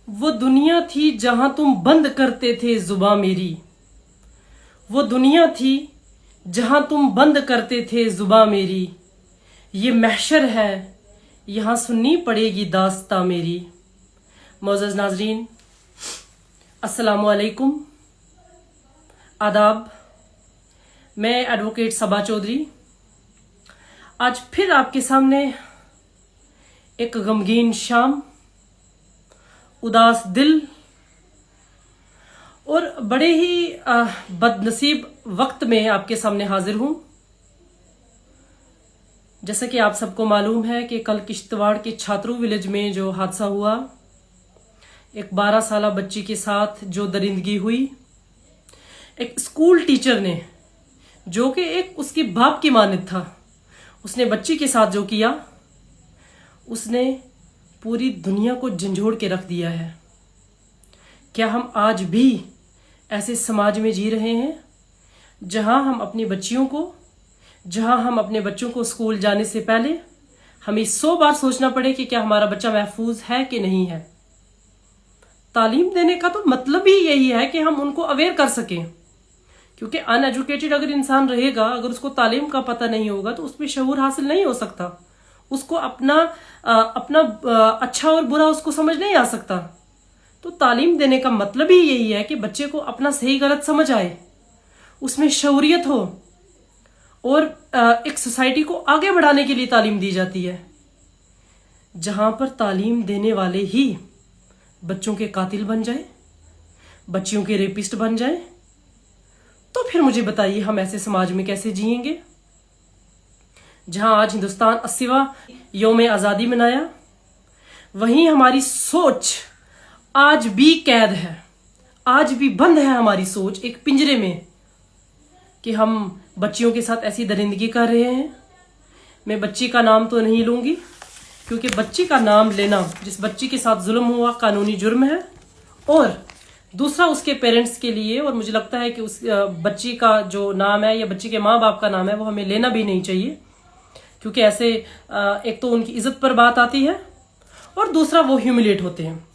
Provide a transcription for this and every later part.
वो दुनिया थी जहां तुम बंद करते थे जुबां मेरी। वो दुनिया थी जहां तुम बंद करते थे जुबां मेरी। ये महशर है, यहां सुननी पड़ेगी दास्तां मेरी। मोअज़्ज़ज़ नाज़रीन, अस्सलामु अलैकुम, आदाब। मैं एडवोकेट सबा चौधरी आज फिर आपके सामने एक गमगीन शाम, उदास दिल और बड़े ही बदनसीब वक्त में आपके सामने हाजिर हूं। जैसा कि आप सबको मालूम है कि कल किश्तवाड़ के छात्रू विलेज में जो हादसा हुआ, एक 12 साला बच्ची के साथ जो दरिंदगी हुई, एक स्कूल टीचर ने जो कि एक उसकी बाप की मानद था, उसने बच्ची के साथ जो किया, उसने पूरी दुनिया को झंझोड़ के रख दिया है। क्या हम आज भी ऐसे समाज में जी रहे हैं जहां हम अपनी बच्चों को स्कूल जाने से पहले हमें 100 बार सोचना पड़े कि क्या हमारा बच्चा महफूज है कि नहीं है। तालीम देने का तो मतलब ही यही है कि हम उनको अवेयर कर सकें, क्योंकि अनएजुकेटेड अगर इंसान रहेगा, अगर उसको तालीम का पता नहीं होगा तो उसमें शऊर हासिल नहीं हो सकता, उसको अपना अच्छा और बुरा उसको समझ नहीं आ सकता। तो तालीम देने का मतलब ही यही है कि बच्चे को अपना सही गलत समझ आए, उसमें शऊरियत हो और एक सोसाइटी को आगे बढ़ाने के लिए तालीम दी जाती है। जहां पर तालीम देने वाले ही बच्चों के कातिल बन जाए, बच्चियों के रेपिस्ट बन जाए, तो फिर मुझे बताइए हम ऐसे समाज में कैसे जिएंगे। जहां आज हिंदुस्तान 80वां यौम आज़ादी मनाया, वहीं हमारी सोच आज भी कैद है, आज भी बंद है हमारी सोच एक पिंजरे में कि हम बच्चियों के साथ ऐसी दरिंदगी कर रहे हैं। मैं बच्ची का नाम तो नहीं लूंगी, क्योंकि बच्ची का नाम लेना, जिस बच्ची के साथ जुल्म हुआ, कानूनी जुर्म है, और दूसरा उसके पेरेंट्स के लिए, और मुझे लगता है कि उस बच्ची का जो नाम है या बच्ची के माँ बाप का नाम है वो हमें लेना भी नहीं चाहिए, क्योंकि ऐसे एक तो उनकी इज्जत पर बात आती है और दूसरा वो ह्यूमिलेट होते हैं।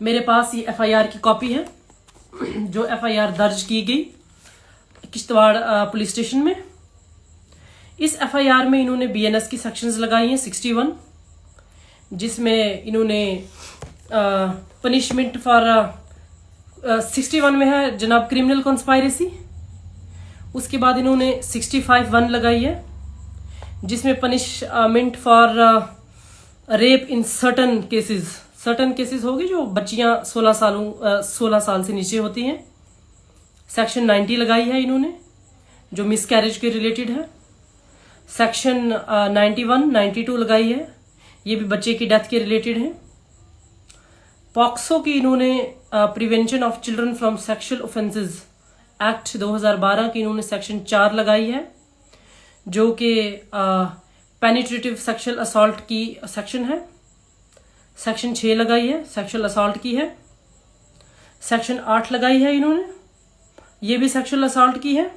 मेरे पास ये FIR की कॉपी है जो FIR दर्ज की गई किश्तवाड़ पुलिस स्टेशन में। इस FIR में इन्होंने BNS की सेक्शंस लगाई हैं 61, जिसमें इन्होंने पनिशमेंट फॉर 61 में है जनाब क्रिमिनल कॉन्स्पायरेसी। उसके बाद इन्होंने 65(1) लगाई है, जिसमें punishment for rape in certain cases होगी जो बच्चियां 16 साल से नीचे होती हैं। सेक्शन 90 लगाई है इन्होंने जो मिसकैरेज के रिलेटेड है। सेक्शन 91, 92 लगाई है, ये भी बच्चे की डेथ के रिलेटेड है। पॉक्सो की इन्होंने prevention of children from sexual offences act 2012 की इन्होंने सेक्शन 4 लगाई है, जो कि पेनिट्रेटिव सेक्सुअल असॉल्ट की सेक्शन है। सेक्शन 6 लगाई है, सेक्सुअल असॉल्ट की है। सेक्शन 8 लगाई है इन्होंने, ये भी सेक्सुअल असॉल्ट की है।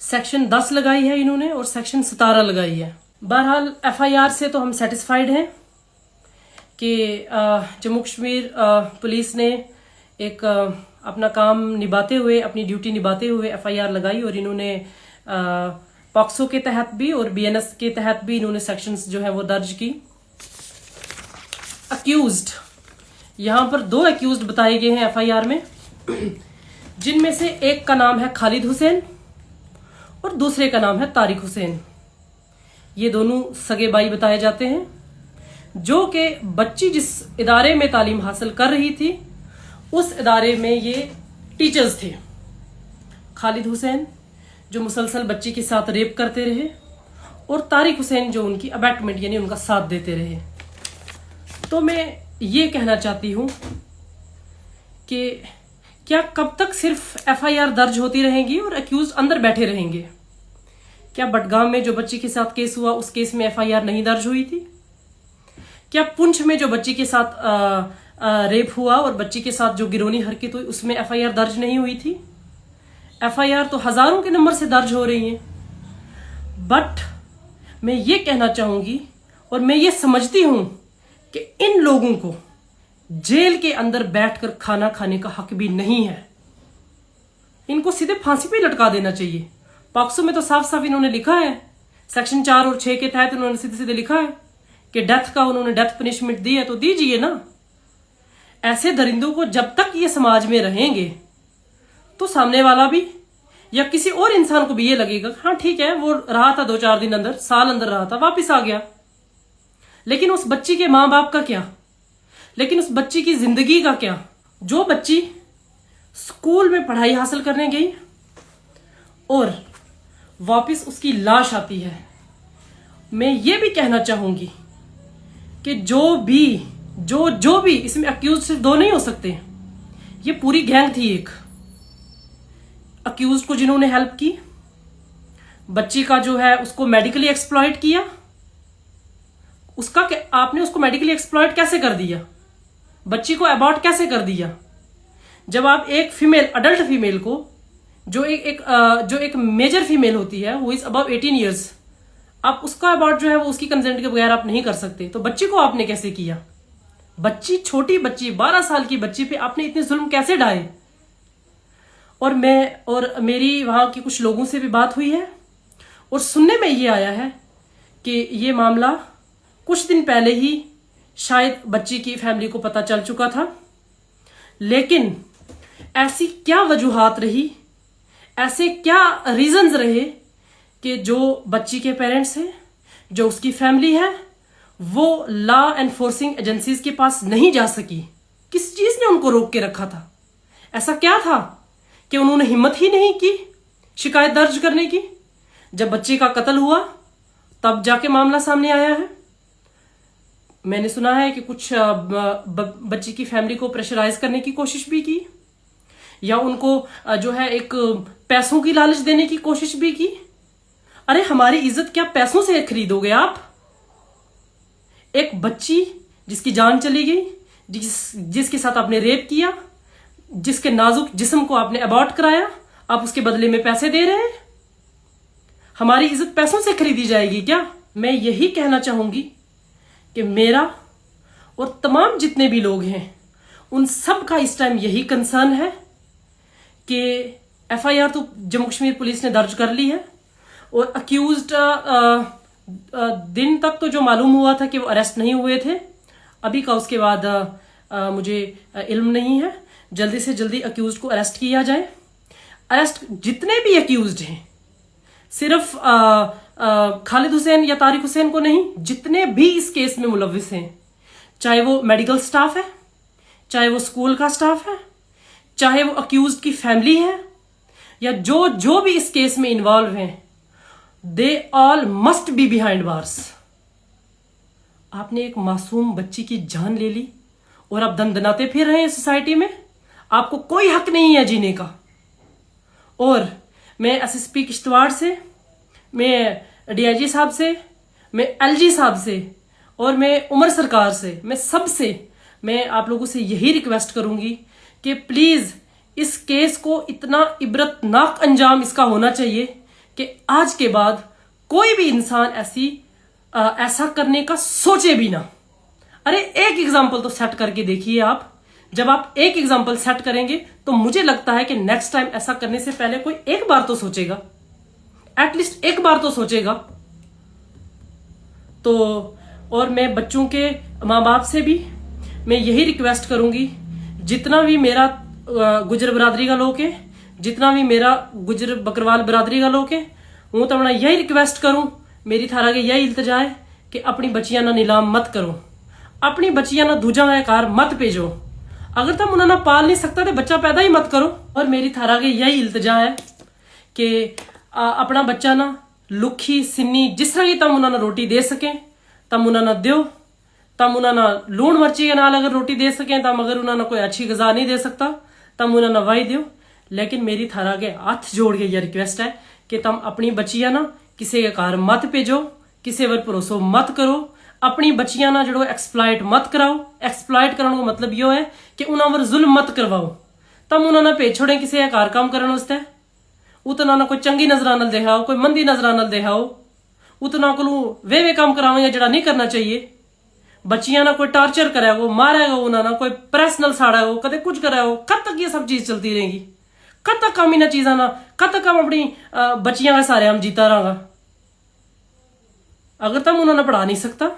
सेक्शन 10 लगाई है इन्होंने और सेक्शन 17 लगाई है। बहरहाल FIR से तो हम सेटिस्फाइड हैं कि जम्मू कश्मीर पुलिस ने एक अपना काम निभाते हुए, अपनी ड्यूटी निभाते हुए FIR लगाई, और इन्होंने पॉक्सो के तहत भी और BNS के तहत भी इन्होंने सेक्शंस जो है वो दर्ज की। अक्यूज्ड, यहां पर 2 अक्यूज्ड बताए गए हैं FIR में, जिनमें से एक का नाम है खालिद हुसैन और दूसरे का नाम है तारिक हुसैन। ये दोनों सगे भाई बताए जाते हैं, जो कि बच्ची जिस इदारे में तालीम हासिल कर रही थी उस इदारे में ये टीचर्स थे। खालिद हुसैन जो मुसलसल बच्ची के साथ रेप करते रहे, और तारिक हुसैन जो उनकी अबैटमेंट यानी उनका साथ देते रहे। तो मैं ये कहना चाहती हूं कि क्या कब तक सिर्फ FIR दर्ज होती रहेंगी और अक्यूज अंदर बैठे रहेंगे? क्या बडगाम में जो बच्ची के साथ केस हुआ उस केस में FIR नहीं दर्ज हुई थी? क्या पुंछ में जो बच्ची के साथ रेप हुआ और बच्ची के साथ जो गिरोनी हरकत हुई उसमें FIR दर्ज नहीं हुई थी? FIR तो हजारों के नंबर से दर्ज हो रही हैं। बट मैं ये कहना चाहूंगी और मैं ये समझती हूं कि इन लोगों को जेल के अंदर बैठकर खाना खाने का हक भी नहीं है। इनको सीधे फांसी पे लटका देना चाहिए। पॉक्सो में तो साफ साफ इन्होंने लिखा है, सेक्शन 4 और 6 के तहत उन्होंने सीधे सीधे लिखा है कि डेथ का उन्होंने डेथ पनिशमेंट दी है, तो दीजिए ना। ऐसे दरिंदों को जब तक ये समाज में रहेंगे तो सामने वाला भी या किसी और इंसान को भी ये लगेगा हाँ ठीक है, वो रहा था 2-4 दिन अंदर, साल अंदर रहा था, वापिस आ गया। लेकिन उस बच्ची के माँ बाप का क्या? लेकिन उस बच्ची की जिंदगी का क्या? जो बच्ची स्कूल में पढ़ाई हासिल करने गई और वापस उसकी लाश आती है। मैं ये भी कहना चाहूंगी कि जो भी इसमें अक्यूज सिर्फ 2 नहीं हो सकते, ये पूरी गैंग थी। एक अक्यूज को जिन्होंने हेल्प की, बच्ची का जो है उसको मेडिकली एक्सप्लॉइट किया, आपने उसको मेडिकली एक्सप्लॉइट कैसे कर दिया? बच्ची को अबॉर्ट कैसे कर दिया? जब आप एक फीमेल, अडल्ट फीमेल को, जो एक मेजर फीमेल होती है, वो इज अबव 18 ईयर्स, आप उसका अबॉर्ट जो है वो उसकी कंसेंट के बगैर आप नहीं कर सकते। तो बच्ची को आपने कैसे किया? बच्ची, छोटी बच्ची, 12 साल की बच्ची पे आपने इतने जुल्म कैसे ढाए? और मेरी वहां के कुछ लोगों से भी बात हुई है और सुनने में ये आया है कि ये मामला कुछ दिन पहले ही शायद बच्ची की फैमिली को पता चल चुका था। लेकिन ऐसी क्या वजूहात रही, ऐसे क्या रीजंस रहे कि जो बच्ची के पेरेंट्स हैं, जो उसकी फैमिली है, वो लॉ एनफोर्सिंग एजेंसीज के पास नहीं जा सकी? किस चीज ने उनको रोक के रखा था? ऐसा क्या था कि उन्होंने हिम्मत ही नहीं की शिकायत दर्ज करने की? जब बच्चे का कत्ल हुआ तब जाके मामला सामने आया है। मैंने सुना है कि कुछ बच्ची की फैमिली को प्रेशराइज करने की कोशिश भी की, या उनको जो है एक पैसों की लालच देने की कोशिश भी की। अरे हमारी इज्जत क्या पैसों से खरीदोगे आप? एक बच्ची जिसकी जान चली गई, जिसके साथ आपने रेप किया, जिसके नाजुक जिस्म को आपने अबॉर्ट कराया, आप उसके बदले में पैसे दे रहे हैं? हमारी इज्जत पैसों से खरीदी जाएगी क्या? मैं यही कहना चाहूंगी कि मेरा और तमाम जितने भी लोग हैं उन सब का इस टाइम यही कंसर्न है कि एफआईआर तो जम्मू कश्मीर पुलिस ने दर्ज कर ली है और अक्यूज्ड दिन तक तो जो मालूम हुआ था कि वो अरेस्ट नहीं हुए थे, अभी का उसके बाद मुझे इल्म नहीं है। जल्दी से जल्दी अक्यूज्ड को अरेस्ट किया जाए। अरेस्ट जितने भी अक्यूज्ड हैं, सिर्फ खालिद हुसैन या तारिक हुसैन को नहीं, जितने भी इस केस में मुलविस हैं, चाहे वो मेडिकल स्टाफ है, चाहे वो स्कूल का स्टाफ है, चाहे वो अक्यूज्ड की फैमिली है, या जो भी इस केस में इन्वॉल्व हैं, they all must be behind bars. आपने एक मासूम बच्ची की जान ले ली और आप दंदनाते फिर रहे हैं सोसाइटी में। आपको कोई हक नहीं है जीने का। और मैं एसएसपी किश्तवाड़ से, मैं डीआईजी साहब से, मैं एलजी साहब से और मैं उमर सरकार से, मैं सबसे मैं आप लोगों से यही रिक्वेस्ट करूंगी कि प्लीज इस केस को इतना इबरतनाक अंजाम इसका होना चाहिए कि आज के बाद कोई भी इंसान ऐसा करने का सोचे भी ना। अरे एक एग्जाम्पल तो सेट करके देखिए आप। जब आप एक एग्जाम्पल सेट करेंगे तो मुझे लगता है कि नेक्स्ट टाइम ऐसा करने से पहले कोई एक बार तो सोचेगा, एटलीस्ट एक बार तो सोचेगा। तो और मैं बच्चों के माँ बाप से भी मैं यही रिक्वेस्ट करूंगी, जितना भी मेरा गुजर बरादरी का लोग है, जितना भी मेरा गुजर बकरवाल बरादरी का लोग है, वो तो अपना यही रिक्वेस्ट करूं, मेरी थारा के यही इल्तजा है कि अपनी बच्चियां ना नीलाम मत करो, अपनी बच्चियां ना दूजा कार मत भेजो। अगर तुम उन्हें पाल नहीं सकता तो बच्चा पैदा ही मत करो। और मेरी थारा के यही इल्तजा है कि अपना बच्चा ना लुखी सिन्नी जिस तरह की तम उन्हें रोटी दे सकें तम उन्हें दो। तम उन्हें लूण मर्ची के नाल अगर रोटी दे सकें, तम अगर उन्हें कोई अच्छी गजा नहीं दे सकता तम उन्हें वाई दो। लेकिन मेरी थारा के हाथ जोड़ के यह रिक्वेस्ट है कि तुम अपनी बच्चियां ना किसी के घर मत भेजो, किसी पर भरोसो मत करो, अपनी बच्चियां ना जो एक्सप्लॉइट मत कराओ। एक्सप्लॉइट करने का मतलब यो है कि उन्होंने पर जुल्म मत करवाओ। तम उन्होंने भेज छोड़े किसी के घर काम करने वास्ते, उतना ना कोई चंगी नजर नाल दिखाओ, कोई मंदी नजर नाल दिखाओ, उतना को वे काम कराओ या जड़ा नहीं करना चाहिए। बच्चियां ना कोई टार्चर कराएगो, मारेगा उन्हें, कोई प्रेस नल साड़ेगो, कदे कुछ कराएगो, कब तक ये सब चीज चलती रहेगी? कब तक हम इन चीजा ना, कब तक हम अपनी बच्चियां के सारे हम जीता रहा? अगर तुम उन्होंने पढ़ा नहीं सकता,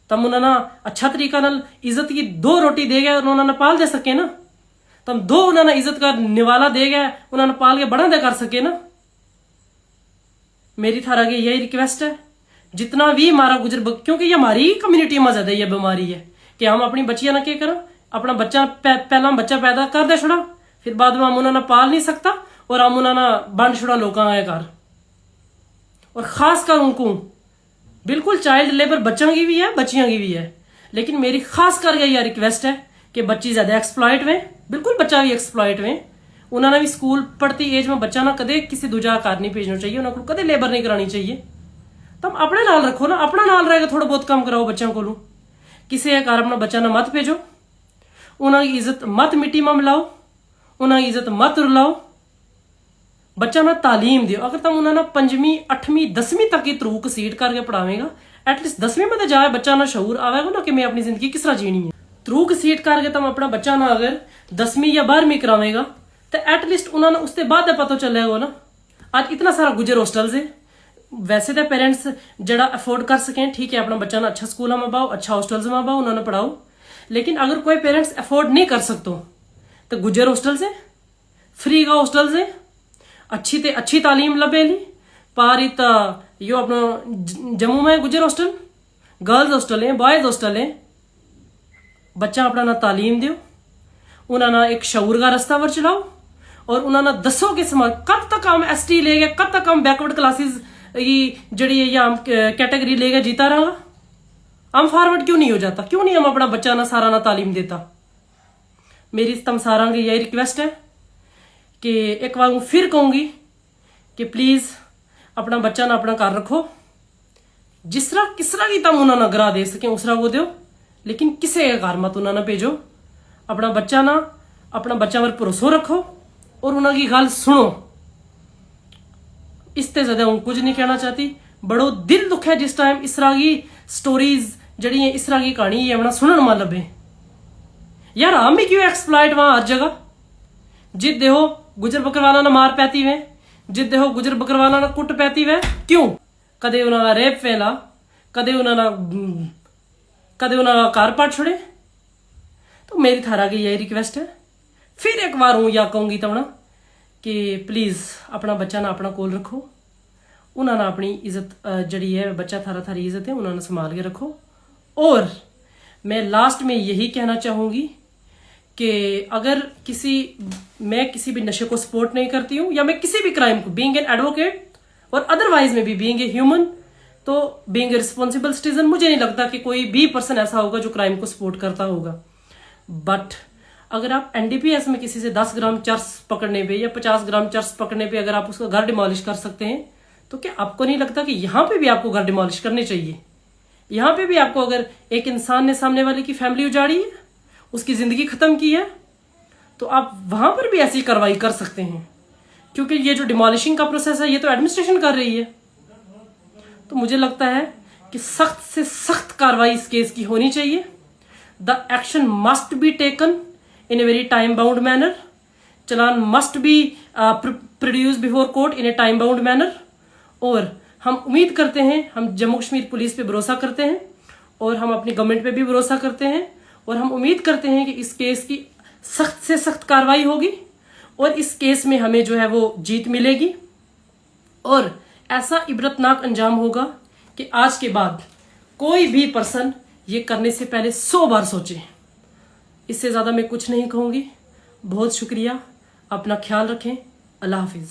तुम उन्होंने अच्छा तरीका नाल इज्जत की 2 रोटी दे गए, उन्होंने पाल दे सके ना, तुम 2 उन्होंने इज्जत का निवाला दे गए, उन्होंने पाल के बड़ा दे कर सके ना। मेरी थारा की यही रिक्वेस्ट है, जितना भी हमारा क्योंकि ये हमारी कम्युनिटी में ज्यादा ये बीमारी है कि हम अपनी बच्चियां ना क्या करें, अपना बच्चा पहला हम बच्चा पैदा कर दे छुड़ा, फिर बाद में हम उन्होंने पाल नहीं सकता और हम उन्होंने बंड छुड़ा लोगों के घर। और खास कर उनको बिल्कुल चाइल्ड लेबर बच्चों की भी है, बच्चियों की भी है, लेकिन मेरी खास करके यह रिक्वेस्ट है कि बच्ची ज्यादा एक्सप्लॉइट में, बिल्कुल बच्चा भी एक्सप्लॉइट में, उन्होंने भी स्कूल पढ़ती एज में बच्चा ना कदे किसी दूजा घर नहीं भेजना चाहिए, उन्होंने कदे लेबर नहीं करानी चाहिए। तुम अपने नाल रखो ना, अपना नाल रहेगा, थोड़ा बहुत कम कराओ बच्चों को, किसी के घर अपना बच्चा ना मत भेजो, उन्होंने इज्जत मत मिट्टी में मिलाओ, उन्होंने इज्जत मत रुलाओ, बच्चा ना तालीम दियो। अगर तुम उन्होंने 5वीं 8वीं 10वीं तक की तरूक सीट करके पढ़ावेगा, एटलीस्ट 10वीं में तो जाए बच्चा ना शऊर आवेगा ना कि मैं अपनी जिंदगी किस तरह जीनी है। तरूक सीट करके तुम अपना बच्चा ना अगर 10वीं या 12वीं करावेगा तो एटलीस्ट उन्होंने उसके बाद पता चलेगा ना। आज इतना सारा गुजर हॉस्टल्स है, वैसे तो पेरेंट्स जरा अफोर्ड कर सकें, ठीक है, अपना बच्चा ना अच्छा स्कूल में पाओ, अच्छा हॉस्टल्स में पाओ, उन्होंने पढ़ाओ, लेकिन अगर कोई पेरेंट्स अफोर्ड नहीं कर सकते तो गुजर हॉस्टल से, फ्री का हॉस्टल से अच्छी तालीम लबेली पारी यो अपना जम्मू में गुजर हॉस्टल, गर्ल्स हॉस्टल है, बॉयज हॉस्टल है, बच्चा अपना ना तालीम दो, उन्होंने एक शऊर का रास्ता पर चलाओ और उन्होंने दसो कि समाज कब तक हम ST ले गए, कब तक हम बैकवर्ड क्लासेस जड़ी है या हम कैटेगरी ले गए जीता रहा, हम फॉरवर्ड क्यों नहीं हो जाता, क्यों नहीं हम अपना बच्चा ना सारा ना तालीम देता। मेरी तम सारा की यही रिक्वेस्ट है कि एक बार मैं फिर कहूंगी कि प्लीज अपना बच्चा ना अपना घर रखो, जिस तरह किस तरह की तुम उन्होंने गरा दे सके उस तरह वो दो, लेकिन किसी के घर मत उन्होंने भेजो। अपना बच्चा पर भरोसा रखो और उन्होंने गल सुनो। इससे ज्यादा हूं कुछ नहीं कहना चाहती। बड़ो दिल दुख है जिस टाइम इस तरह की स्टोरीज जड़ी है, इस तरह की कहानी है अपना सुनने में लभे। यार हम भी क्यों एक्सप्लॉइट वहां हर जगह, जिद देखो गुजर बकरवाला ने मार पैती वे, जिद देखो गुजर बकरवाला ने कुट पैती वे, क्यों? कदे उन्होंने रेप फैला, कदे उन्होंने कार पाट छोड़े। तो मेरी थारा की यही रिक्वेस्ट है, फिर एक बार हूं या कहूंगी तमना कि प्लीज अपना बच्चा ना अपना कोल रखो, उन्होंने अपनी इज्जत जड़ी है, बच्चा थारा थारी इज्जत है, उन्होंने संभाल के रखो। और मैं लास्ट में यही कहना चाहूंगी कि अगर मैं किसी भी नशे को सपोर्ट नहीं करती हूं, या मैं किसी भी क्राइम को, बीइंग एन एडवोकेट और अदरवाइज में भी बीइंग ए ह्यूमन, तो बीइंग ए रिस्पॉन्सिबल सिटीजन, मुझे नहीं लगता कि कोई भी पर्सन ऐसा होगा जो क्राइम को सपोर्ट करता होगा। बट अगर आप NDPS में किसी से 10 ग्राम चर्स पकड़ने पे या 50 ग्राम चर्स पकड़ने पे अगर आप उसका घर डिमोलिश कर सकते हैं, तो क्या आपको नहीं लगता कि यहां पे भी आपको घर डिमोलिश करनी चाहिए? यहां पे भी आपको, अगर एक इंसान ने सामने वाले की फैमिली उजाड़ी है, उसकी जिंदगी खत्म की है, तो आप वहां पर भी ऐसी कार्रवाई कर सकते हैं, क्योंकि ये जो डिमोलिशिंग का प्रोसेस है ये तो एडमिनिस्ट्रेशन कर रही है। तो मुझे लगता है कि सख्त से सख्त कार्रवाई इस केस की होनी चाहिए। The action must be taken in a very time bound manner. Challan must be produced before court in a time bound manner. और हम उम्मीद करते हैं, हम जम्मू कश्मीर पुलिस पे भरोसा करते हैं और हम अपनी गवर्नमेंट पे भी भरोसा करते हैं, और हम उम्मीद करते हैं कि इस केस की सख्त से सख्त कार्रवाई होगी और इस केस में हमें जो है वो जीत मिलेगी और ऐसा इबरतनाक अंजाम होगा कि आज के बाद कोई भी पर्सन ये करने से पहले 100 बार सोचे। इससे ज्यादा मैं कुछ नहीं कहूंगी। बहुत शुक्रिया, अपना ख्याल रखें, अल्लाह हाफिज।